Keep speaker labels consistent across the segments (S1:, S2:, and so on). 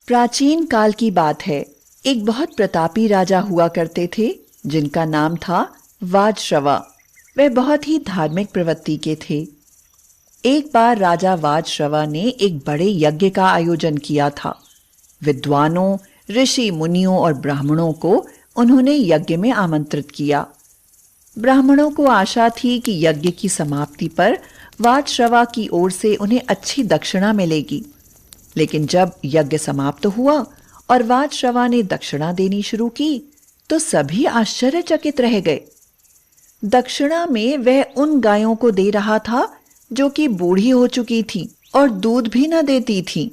S1: प्राचीन काल की बात है। एक बहुत प्रतापी राजा हुआ करते थे जिनका नाम था वाजश्रवा। वह बहुत ही धार्मिक प्रवृत्ति के थे। एक बार राजा वाजश्रवा ने एक बड़े यज्ञ का आयोजन किया था। विद्वानों, ऋषि मुनियों और ब्राह्मणों को उन्होंने यज्ञ में आमंत्रित किया। ब्राह्मणों को आशा थी कि यज्ञ की समाप्ति पर वाजश्रवा की ओर से उन्हें अच्छी दक्षिणा मिलेगी। लेकिन जब यज्ञ समाप्त हुआ और वाजश्रवा ने दक्षिणा देनी शुरू की तो सभी आश्चर्यचकित रह गए। दक्षिणा में वह उन गायों को दे रहा था जो कि बूढ़ी हो चुकी थी और दूध भी न देती थी।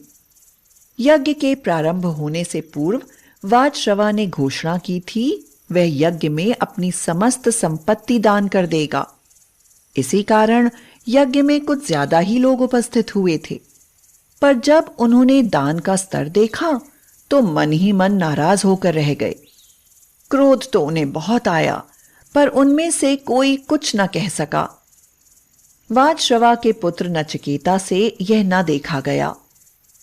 S1: यज्ञ के प्रारंभ होने से पूर्व वाजश्रवा ने घोषणा की थी वह यज्ञ में अपनी समस्त संपत्ति दान कर देगा। इसी कारण यज्ञ में कुछ ज्यादा ही लोग उपस्थित हुए थे। पर जब उन्होंने दान का स्तर देखा तो मन ही मन नाराज होकर रह गए। क्रोध तो उन्हें बहुत आया, पर उनमें से कोई कुछ न कह सका। वाजश्रवा के पुत्र नचिकेता से यह न देखा गया।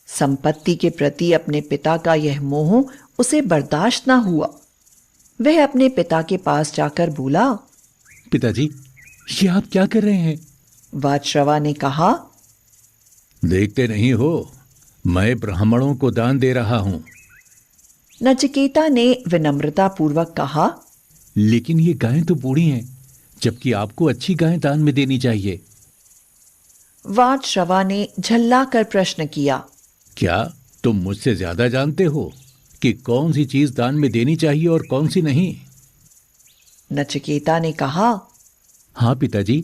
S1: संपत्ति के प्रति अपने पिता का यह मोह उसे बर्दाश्त न हुआ। वह अपने पिता के पास जाकर बोला,
S2: पिताजी, ये आप क्या कर रहे हैं?
S1: वाजश्रवा ने कहा,
S2: देखते नहीं हो, मैं ब्राह्मणों को दान दे रहा हूं।
S1: नचिकेता ने विनम्रता पूर्वक कहा,
S2: लेकिन ये गायें तो बूढ़ी हैं, जबकि आपको अच्छी गायें दान में देनी चाहिए।
S1: वाजश्रवा ने झल्लाकर प्रश्न किया,
S2: क्या तुम मुझसे ज्यादा जानते हो कि कौन सी चीज दान में देनी चाहिए और कौन सी नहीं?
S1: नचिकेता ने कहा,
S2: हाँ पिताजी,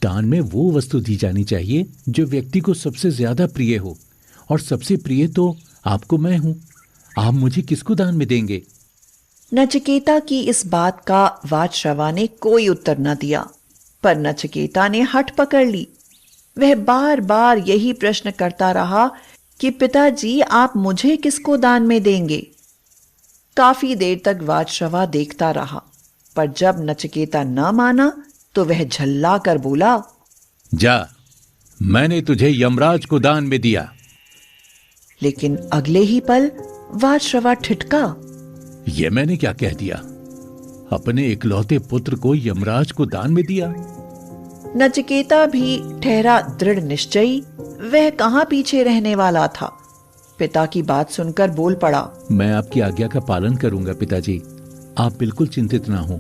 S2: दान में वो वस्तु दी जानी चाहिए जो व्यक्ति को सबसे ज्यादा प्रिय हो, और सबसे प्रिय तो आपको मैं हूं। आप मुझे किसको दान में देंगे?
S1: नचिकेता की इस बात का वाजश्रवा ने कोई उत्तर न दिया, पर नचिकेता ने हठ पकड़ ली। वह बार बार यही प्रश्न करता रहा कि पिताजी, आप मुझे किसको दान में देंगे? काफी देर तक वाजश्रवा देखता रहा, पर जब नचिकेता न माना तो वह झल्ला कर बोला,
S2: जा, मैंने तुझे यमराज को दान में दिया।
S1: लेकिन अगले ही पल वाजश्रवा ठिठका।
S2: ये मैंने क्या कह दिया? अपने इकलौते पुत्र को यमराज को दान में दिया?
S1: नचिकेता भी ठहरा दृढ़ निश्चयी। वह कहां पीछे रहने वाला था। पिता की बात सुनकर बोल पड़ा,
S2: मैं आपकी आज्ञा का पालन करूंगा पिताजी, आप बिल्कुल चिंतित ना हो।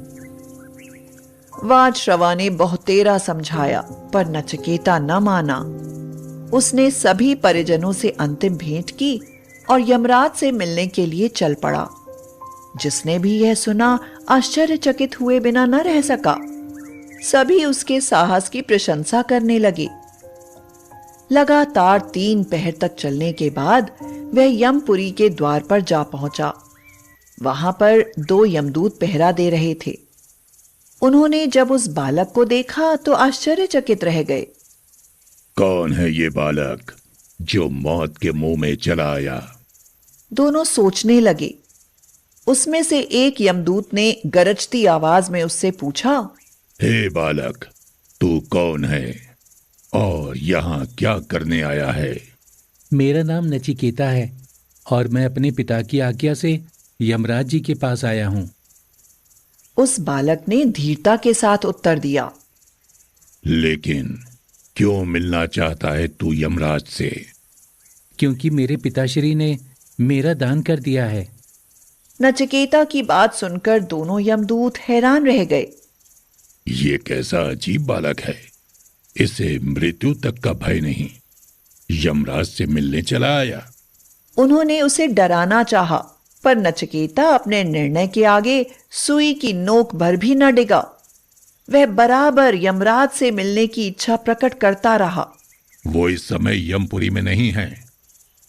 S1: वाजश्रवा ने बहुतेरा समझाया, पर नचिकेता न माना। उसने सभी परिजनों से अंतिम भेंट की और यमराज से मिलने के लिए चल पड़ा। जिसने भी यह सुना आश्चर्यचकित हुए बिना न रह सका। सभी उसके साहस की प्रशंसा करने लगे। लगातार 3 पहर तक चलने के बाद वह यमपुरी के द्वार पर जा पहुंचा। वहां पर 2 यमदूत पहरा दे रहे थे। उन्होंने जब उस बालक को देखा तो आश्चर्यचकित रह गए।
S3: कौन है ये बालक जो मौत के मुंह में चला आया?
S1: दोनों सोचने लगे। उसमें से एक यमदूत ने गरजती आवाज में उससे पूछा,
S3: हे बालक, तू कौन है और यहाँ क्या करने आया है?
S2: मेरा नाम नचिकेता है और मैं अपने पिता की आज्ञा से यमराज जी के पास आया हूं।
S1: उस बालक ने धीरता के साथ उत्तर दिया,
S3: लेकिन क्यों मिलना चाहता है तू यमराज से?
S2: क्योंकि मेरे पिताश्री ने मेरा दान कर दिया है।
S1: नचिकेता की बात सुनकर दोनों यमदूत हैरान रह गए।
S3: ये कैसा अजीब बालक है, इसे मृत्यु तक का भय नहीं, यमराज से मिलने चला आया।
S1: उन्होंने उसे डराना चाहा, पर नचिकेता अपने निर्णय के आगे सुई की नोक भर भी न डिगा। वह बराबर यमराज से मिलने की इच्छा प्रकट करता रहा।
S3: वो इस समय यमपुरी में नहीं है,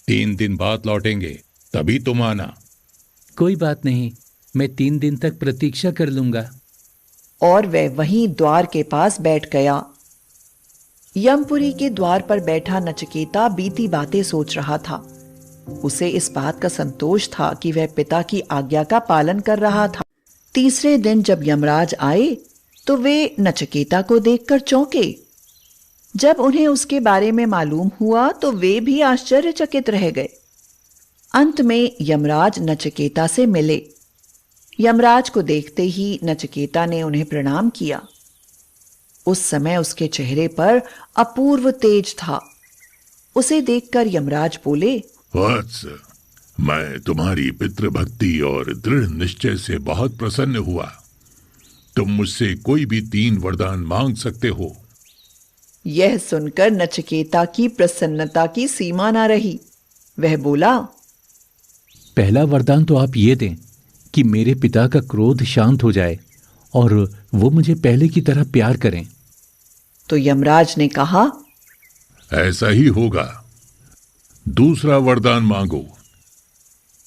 S3: 3 दिन बाद लौटेंगे, तभी तुम आना।
S2: कोई बात नहीं, मैं 3 दिन तक प्रतीक्षा कर लूंगा।
S1: और वह वहीं द्वार के पास बैठ गया। यमपुरी के द्वार पर बैठा नचिकेता बीती बातें सोच रहा था। उसे इस बात का संतोष था कि वह पिता की आज्ञा का पालन कर रहा था। तीसरे दिन जब यमराज आए तो वे नचिकेता को देखकर चौंके। जब उन्हें उसके बारे में मालूम हुआ तो वे भी आश्चर्यचकित रह गए। अंत में यमराज नचिकेता से मिले। यमराज को देखते ही नचिकेता ने उन्हें प्रणाम किया। उस समय उसके चेहरे पर अपूर्व तेज था। उसे देखकर यमराज बोले,
S3: वत्स, मैं तुम्हारी पितृभक्ति और दृढ़ निश्चय से बहुत प्रसन्न हुआ। तुम मुझसे कोई भी 3 वरदान मांग सकते हो।
S1: यह सुनकर नचिकेता की प्रसन्नता की सीमा न रही। वह बोला,
S2: पहला वरदान तो आप ये दें कि मेरे पिता का क्रोध शांत हो जाए और वो मुझे पहले की तरह प्यार करें।
S1: तो यमराज ने कहा,
S3: ऐसा ही होगा। दूसरा वरदान मांगो।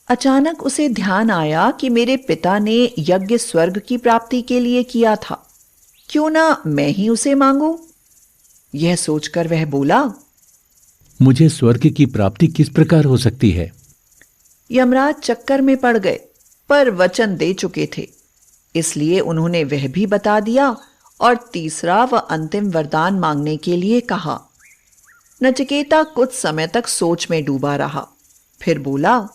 S1: अचानक उसे ध्यान आया कि मेरे पिता ने यज्ञ स्वर्ग की प्राप्ति के लिए किया था, क्यों ना मैं ही उसे मांगू। यह सोचकर वह बोला,
S2: मुझे स्वर्ग की प्राप्ति किस प्रकार हो सकती है?
S1: यमराज चक्कर में पड़ गए, पर वचन दे चुके थे, इसलिए उन्होंने वह भी बता दिया और तीसरा व अंतिम वरदान मांगने के लिए कहा। नचिकेता कुछ समय तक सोच में डूबा रहा, फिर बोला,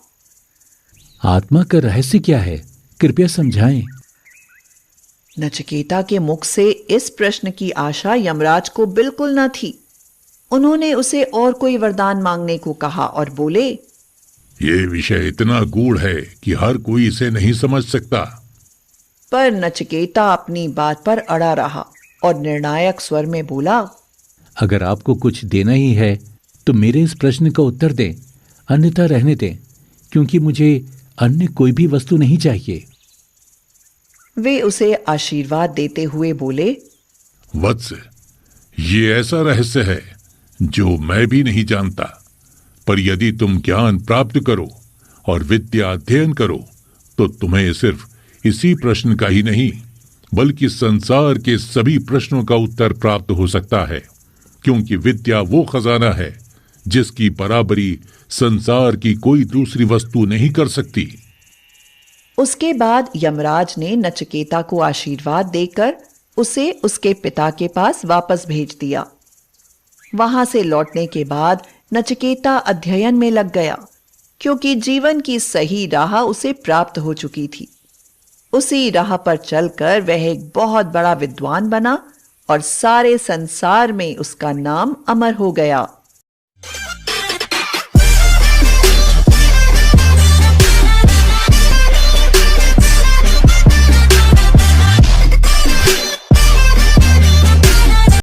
S2: आत्मा का रहस्य क्या है, कृपया समझाएं।
S1: नचिकेता के मुख से इस प्रश्न की आशा यमराज को बिल्कुल न थी। उन्होंने उसे और कोई वरदान मांगने को कहा और बोले,
S3: ये विषय इतना गूढ़ है कि हर कोई इसे नहीं समझ सकता।
S1: पर नचिकेता अपनी बात पर अड़ा रहा और निर्णायक स्वर में बोला,
S2: अगर आपको कुछ देना ही है तो मेरे इस प्रश्न का उत्तर दें, अन्यथा रहने दें, क्योंकि मुझे अन्य कोई भी वस्तु नहीं चाहिए।
S1: वे उसे आशीर्वाद देते हुए बोले,
S3: वत्स, ये ऐसा रहस्य है जो मैं भी नहीं जानता, पर यदि तुम ज्ञान प्राप्त करो और विद्या अध्ययन करो तो तुम्हें सिर्फ इसी प्रश्न का ही नहीं बल्कि संसार के सभी प्रश्नों का उत्तर प्राप्त हो सकता है, क्योंकि विद्या वो खजाना है जिसकी बराबरी संसार की कोई दूसरी वस्तु नहीं कर सकती।
S1: उसके बाद यमराज ने नचिकेता को आशीर्वाद देकर उसे उसके पिता के पास वापस भेज दिया। वहां से लौटने के बाद नचिकेता अध्ययन में लग गया, क्योंकि जीवन की सही राह उसे प्राप्त हो चुकी थी। उसी राह पर चलकर वह एक बहुत बड़ा विद्वान बना और सारे संसार में उसका नाम अमर हो गया।